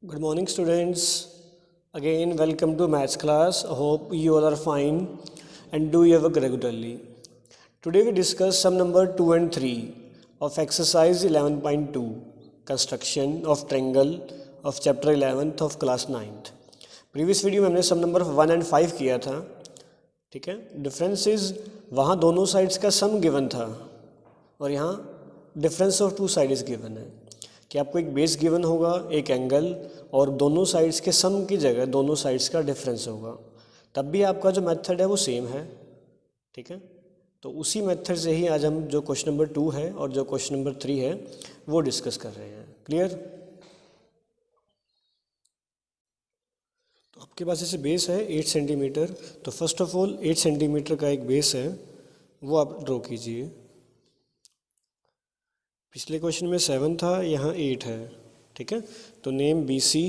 Good morning, students. Again, welcome to maths class. I hope you all are fine and do your work regularly. Today we discuss sum number 2 and 3 of exercise 11.2 construction of triangle of chapter 11th of class 9th. Previous video में हमने सम number 1 and 5 किया था. ठीक है. Difference is वहाँ दोनों sides का सम given था और यहाँ difference of two side is given है कि आपको एक बेस गिवन होगा, एक एंगल और दोनों साइड्स के सम की जगह दोनों साइड्स का डिफरेंस होगा. तब भी आपका जो मेथड है वो सेम है. ठीक है. तो उसी मेथड से ही आज हम जो क्वेश्चन नंबर 2 है और जो क्वेश्चन नंबर 3 है वो डिस्कस कर रहे हैं. क्लियर. तो आपके पास जैसे बेस है 8 सेंटीमीटर. तो फर्स्ट ऑफ ऑल 8 सेंटीमीटर का एक बेस है वो आप ड्रॉ कीजिए. पिछले क्वेश्चन में 7 था, यहाँ 8 है. ठीक है. तो नेम BC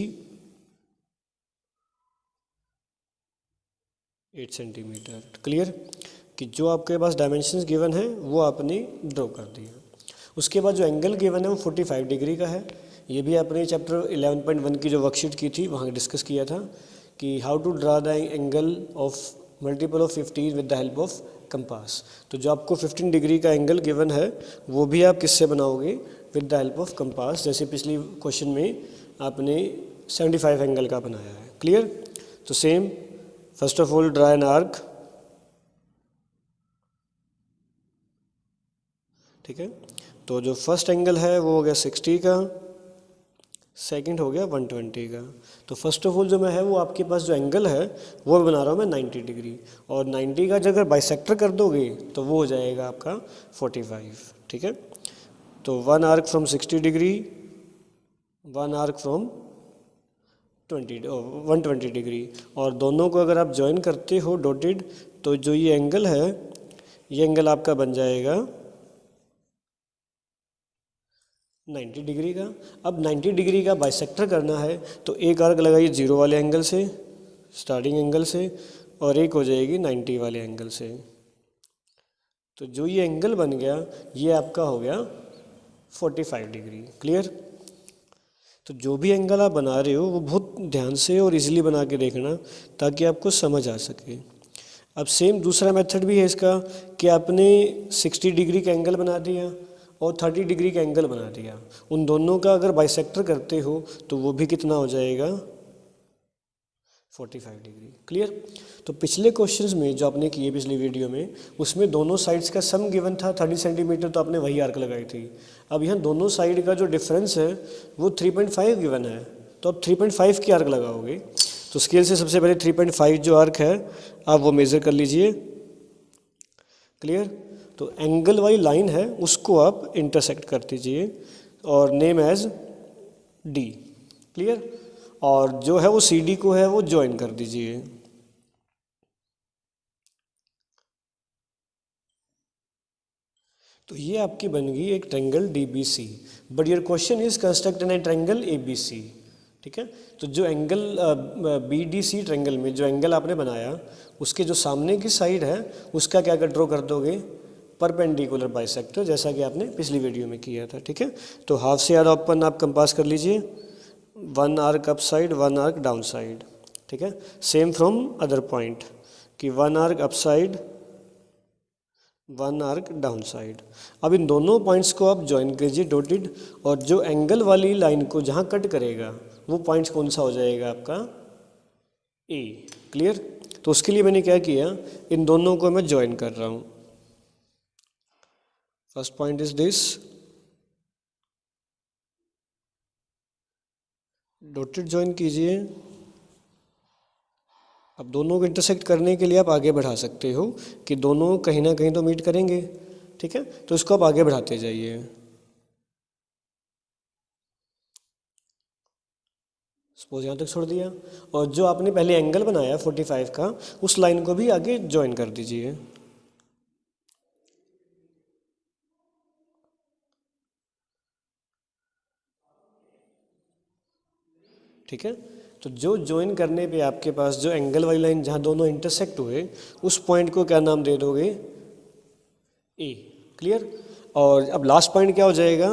8 सेंटीमीटर. क्लियर कि जो आपके पास डायमेंशंस गिवन है वो आपने ड्रॉ कर दिया. उसके बाद जो एंगल गिवन है वो 45 डिग्री का है. ये भी आपने चैप्टर 11.1 की जो वर्कशीट की थी वहाँ डिस्कस किया था कि how to draw the angle of multiple of 15 with the help of compass. तो जो आपको 15 डिग्री का एंगल गिवन है वो भी आप किससे बनाओगे? With the help of compass. जैसे पिछली क्वेश्चन में आपने 75 एंगल का बनाया है. क्लियर. तो same first of all draw an arc. ठीक है. तो जो फर्स्ट एंगल है वो हो गया 60 का, सेकंड हो गया 120 का. तो फर्स्ट ऑफ ऑल जो मैं है वो आपके पास जो एंगल है वो बना रहा हूँ मैं 90 डिग्री और 90 का अगर बाइसेक्टर कर दोगे तो वो हो जाएगा आपका 45. ठीक है. तो one arc from 60 degree, one arc from 120 degree और दोनों को अगर आप ज्वाइन करते हो डॉटेड तो जो ये एंगल है ये एंगल आपका बन जाएगा 90 डिग्री का. अब 90 डिग्री का बाइसेक्टर करना है तो एक आर्क लगाइए 0 वाले एंगल से, स्टार्टिंग एंगल से, और एक हो जाएगी 90 वाले एंगल से. तो जो ये एंगल बन गया ये आपका हो गया 45 डिग्री. क्लियर. तो जो भी एंगल आप बना रहे हो वो बहुत ध्यान से और इजीली बना के देखना ताकि आपको समझ आ सके. अब सेम दूसरा मेथड भी है इसका कि आपने 60 डिग्री का एंगल बना दिया और 30 डिग्री का एंगल बना दिया. उन दोनों का अगर बाइसेक्टर करते हो तो वो भी कितना हो जाएगा? 45 डिग्री. क्लियर. तो पिछले क्वेश्चंस में जो आपने किए पिछली वीडियो में उसमें दोनों साइड्स का सम गिवन था 30 सेंटीमीटर. तो आपने वही आर्क लगाई थी. अब यहाँ दोनों साइड का जो डिफरेंस है वो 3.5 गिवन है. तो अब 3.5 की आर्क लगाओगे. तो स्केल से सबसे पहले 3.5 जो आर्क है आप वो मेज़र कर लीजिए. क्लियर. तो एंगल वाली लाइन है उसको आप इंटरसेक्ट कर दीजिए और नेम एज D. क्लियर. और जो है वो CD को है वो ज्वाइन कर दीजिए. तो ये आपकी बन गई एक triangle DBC. But your question is construct N triangle ABC. ठीक है. तो जो एंगल BDC ट्रायंगल में जो एंगल आपने बनाया उसके जो सामने की साइड है उसका क्या ड्रॉ कर दोगे? परपेंडिकुलर बाइसेक्टर, जैसा कि आपने पिछली वीडियो में किया था. ठीक है. तो हाफ से ज़्यादा ओपन आप कंपास कर लीजिए. One arc up side, one arc down side. ठीक है. सेम फ्रॉम अदर पॉइंट कि one arc up side, one arc down side. अब इन दोनों पॉइंट्स को आप ज्वाइन कीजिए डॉटेड और जो एंगल वाली लाइन को जहाँ कट करेगा वो पॉइंट्स कौन सा हो जाएगा आपका? A. क्लियर. तो उसके लिए मैंने क्या किया, इन दोनों को मैं ज्वाइन कर रहा हूँ. First point is this, dotted join कीजिए. अब दोनों को इंटरसेक्ट करने के लिए आप आगे बढ़ा सकते हो कि दोनों कहीं ना कहीं तो मीट करेंगे. ठीक है. तो इसको आप आगे बढ़ाते जाइए. सपोज यहाँ तक छोड़ दिया और जो आपने पहले एंगल बनाया 45 का उस लाइन को भी आगे ज्वाइन कर दीजिए. ठीक है. तो जो ज्वाइन करने पे आपके पास जो एंगल वाली लाइन जहाँ दोनों इंटरसेक्ट हुए उस पॉइंट को क्या नाम दे दोगे? A. क्लियर. और अब लास्ट पॉइंट क्या हो जाएगा?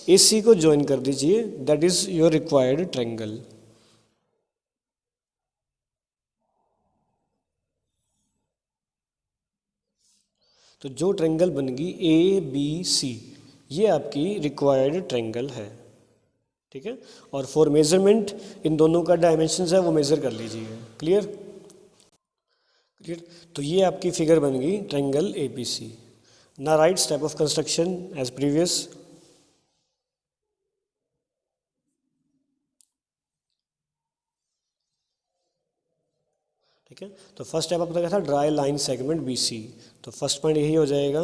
AC को ज्वाइन कर दीजिए. That is your required triangle. तो जो ट्रायंगल बन गई ए बी सी, ये आपकी रिक्वायर्ड ट्रायंगल है, ठीक है। और फॉर मेजरमेंट इन दोनों का डायमेंशंस है वो मेज़र कर लीजिए। Clear clear. तो ये आपकी फिगर बन गई ट्रायंगल ए बी सी। ना right step of construction as previous. ठीक है, तो फर्स्ट स्टेप आपने कहा था draw line segment B C, तो फर्स्ट पॉइंट यही हो जाएगा,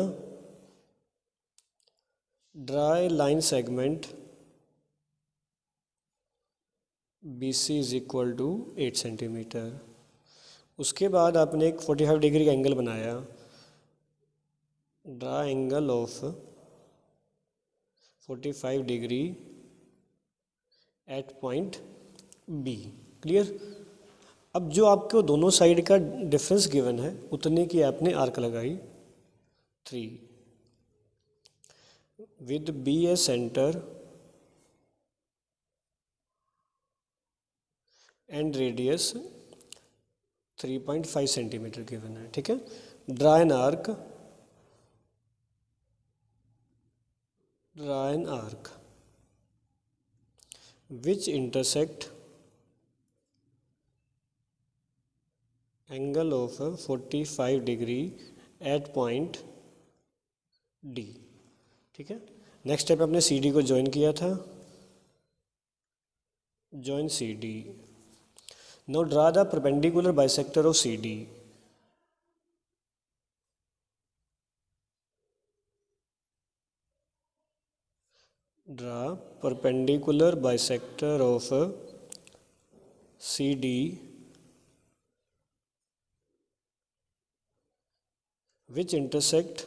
draw line segment B C is equal to 8 centimetre. उसके बाद आपने एक 45 डिग्री का एंगल बनाया, draw angle of 45 degree at point B. Clear. अब जो आपको दोनों साइड का डिफरेंस गिवन है उतने की आपने आर्क लगाई 3 with B A centre and radius 3.5 centimetre given है। ठीक है, draw an arc, draw an arc which intersect angle of 45 degree at point D. ठीक है, नेक्स्ट स्टेप आपने सी डी को ज्वाइन किया था, join C D. Now draw the perpendicular bisector of C D. Draw perpendicular bisector of C D which intersect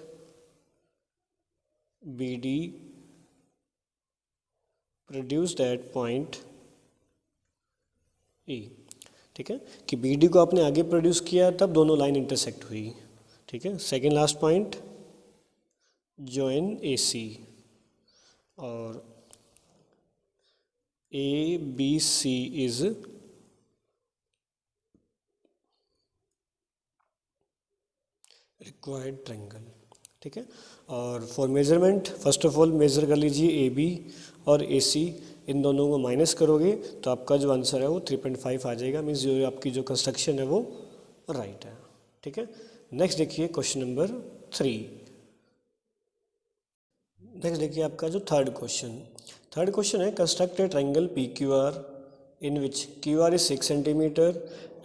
BD produced at point E। ठीक है, कि BD को आपने आगे प्रोड्यूस किया तब दोनों लाइन इंटरसेक्ट हुई। ठीक है, second last point join AC और ABC इज रिक्वायर्ड ट्रायंगल। ठीक है, और for measurement first of all measure कर लीजिए ए बी और ए सी, इन दोनों को माइनस करोगे तो आपका जो आंसर है वो 3.5 आ जाएगा। मीन्स जो आपकी जो कंस्ट्रक्शन है वो राइट है। ठीक है, नेक्स्ट देखिए क्वेश्चन नंबर 3। नेक्स्ट देखिए आपका जो थर्ड क्वेश्चन है, construct A triangle P Q R in which QR is 6 centimeter,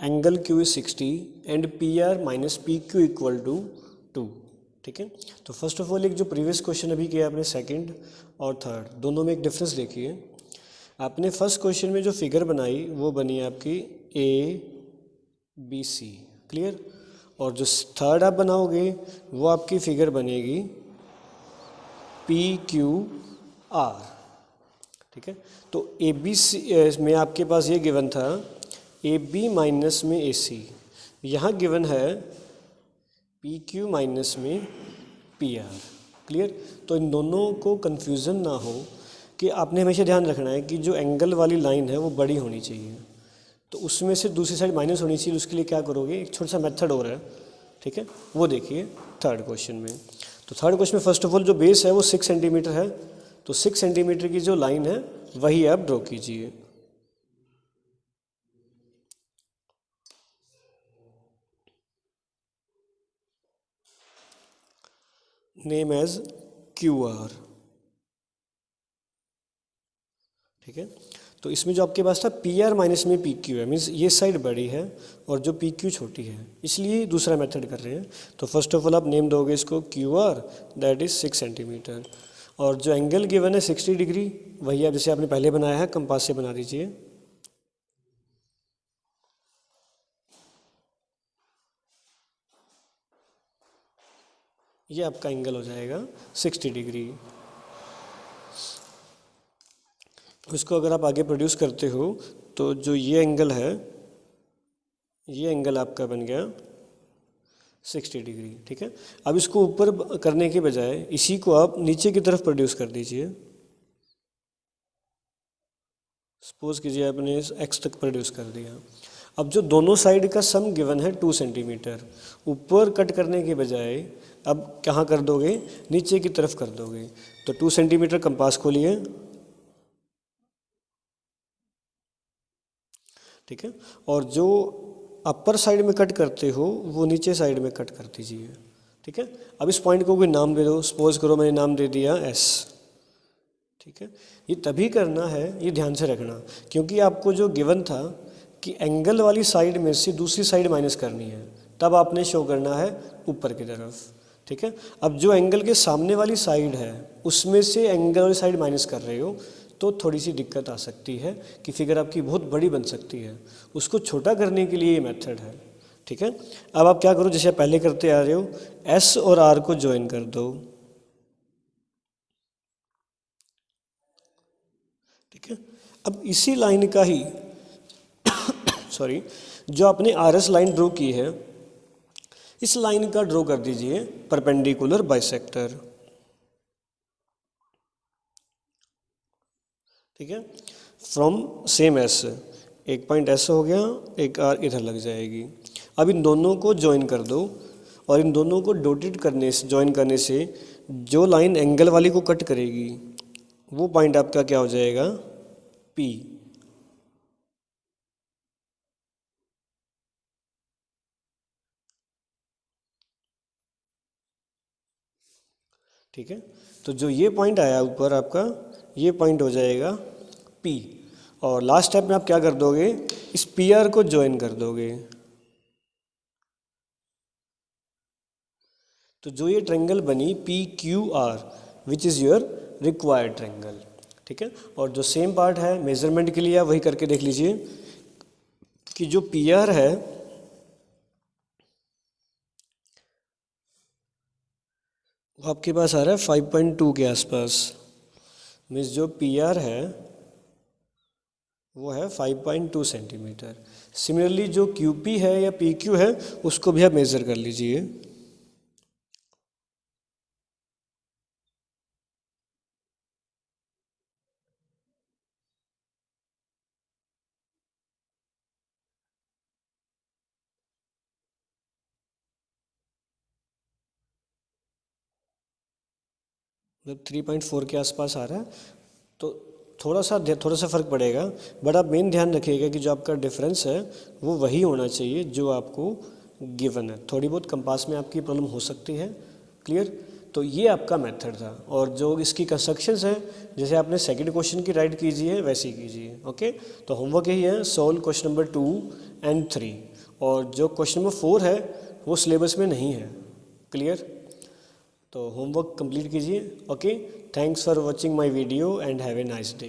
angle Q is 60 and PR minus PQ equal to 2। ठीक है, तो फर्स्ट ऑफ ऑल एक जो प्रीवियस क्वेश्चन अभी किया आपने सेकंड और थर्ड दोनों में एक डिफरेंस देखिए। आपने फर्स्ट क्वेश्चन में जो फिगर बनाई वो बनी आपकी ABC। क्लियर। और जो थर्ड आप बनाओगे वो आपकी फिगर बनेगी PQR। ठीक है, तो ABC में आपके पास ये गिवन था AB माइनस में AC, यहाँ गिवन है PQ माइनस में PR। क्लियर। तो इन दोनों को कंफ्यूजन ना हो कि आपने हमेशा ध्यान रखना है कि जो एंगल वाली लाइन है वो बड़ी होनी चाहिए, तो उसमें से दूसरी साइड माइनस होनी चाहिए। उसके लिए क्या करोगे, एक छोटा सा मेथड और है। ठीक है, वो देखिए थर्ड क्वेश्चन में। तो थर्ड क्वेश्चन में फर्स्ट ऑफ ऑल जो बेस है वो 6 सेंटीमीटर है, तो 6 सेंटीमीटर की जो लाइन है वही आप ड्रॉ कीजिए। Name as QR। ठीक है, तो इसमें जो आपके पास था PR माइनस में PQ है, मीन्स ये साइड बड़ी है और जो PQ छोटी है, इसलिए दूसरा मेथड कर रहे हैं। तो फर्स्ट ऑफ ऑल आप नेम दोगे इसको QR, दैट इज 6 सेंटीमीटर। और जो एंगल गिवन है 60 डिग्री, वही आप जैसे आपने पहले बनाया है कंपास से बना दीजिए। ये आपका एंगल हो जाएगा 60 डिग्री। उसको अगर आप आगे प्रोड्यूस करते हो तो जो ये एंगल है, ये एंगल आपका बन गया 60 डिग्री। ठीक है, अब इसको ऊपर करने के बजाय इसी को आप नीचे की तरफ प्रोड्यूस कर दीजिए। सपोज कीजिए आपने एक्स तक प्रोड्यूस कर दिया। अब जो दोनों साइड का सम गिवन है 2 सेंटीमीटर, ऊपर कट करने के बजाय अब कहाँ कर दोगे, नीचे की तरफ कर दोगे। तो 2 सेंटीमीटर कंपास खोलिए, ठीक है, और जो अपर साइड में कट करते हो वो नीचे साइड में कट कर दीजिए, ठीक है। अब इस पॉइंट को कोई नाम दे दो, सपोज करो मैंने नाम दे दिया एस, ठीक है। ये तभी करना है, ये ध्यान से रखना, क्योंकि आपको जो गिवन था कि एंगल वाली साइड में से दूसरी साइड माइनस करनी है, तब आपने शो करना है ऊपर की तरफ, ठीक है। अब जो एंगल के सामने वाली साइड है उसमें से एंगल वाली साइड माइनस कर रहे हो तो थोड़ी सी दिक्कत आ सकती है कि फिगर आपकी बहुत बड़ी बन सकती है। उसको छोटा करने के लिए ये मेथड है, ठीक है। अब आप क्या करो, जैसे पहले करते आ रहे हो, एस और आर को ज्वाइन कर दो, ठीक है। अब इसी लाइन का ही सॉरी, जो आपने आर एस लाइन ड्रॉ की है, इस लाइन का ड्रॉ कर दीजिए परपेंडिकुलर बाइसेक्टर, ठीक है। फ्रॉम सेम एस, एक पॉइंट एस हो गया, एक आर इधर लग जाएगी। अब इन दोनों को ज्वाइन कर दो, और इन दोनों को डॉटेड करने से, ज्वाइन करने से जो लाइन एंगल वाली को कट करेगी वो पॉइंट आपका क्या हो जाएगा, पी, ठीक है। तो जो ये पॉइंट आया ऊपर आपका, ये पॉइंट हो जाएगा पी, और लास्ट स्टेप में आप क्या कर दोगे, इस पी आर को ज्वाइन कर दोगे। तो जो ये ट्रायंगल बनी P Q R, which is your required triangle, ठीक है। और जो सेम पार्ट है मेजरमेंट के लिए, आप वही करके देख लीजिए कि जो पी आर है वो आपके पास आ रहा है 5.2 के आसपास, मीन्स जो पी आर है वो है 5.2 सेंटीमीटर। सिमिलरली जो क्यू पी है या पी क्यू है उसको भी आप मेज़र कर लीजिए। मतलब 3.4 के आसपास आ रहा है, तो थोड़ा सा फ़र्क पड़ेगा, बट आप मेन ध्यान रखिएगा कि जो आपका डिफरेंस है वो वही होना चाहिए जो आपको गिवन है। थोड़ी बहुत कंपास में आपकी प्रॉब्लम हो सकती है, क्लियर। तो ये आपका मेथड था, और जो इसकी कंस्ट्रक्शंस है, जैसे आपने सेकंड क्वेश्चन की राइट कीजिए वैसे ही कीजिए, ओके। तो होमवर्क यही है, सॉल्व क्वेश्चन नंबर 2 एंड 3, और जो क्वेश्चन नंबर 4 है वो सिलेबस में नहीं है, क्लियर। तो होमवर्क कंप्लीट कीजिए, okay. Thanks for watching my video and have a nice day.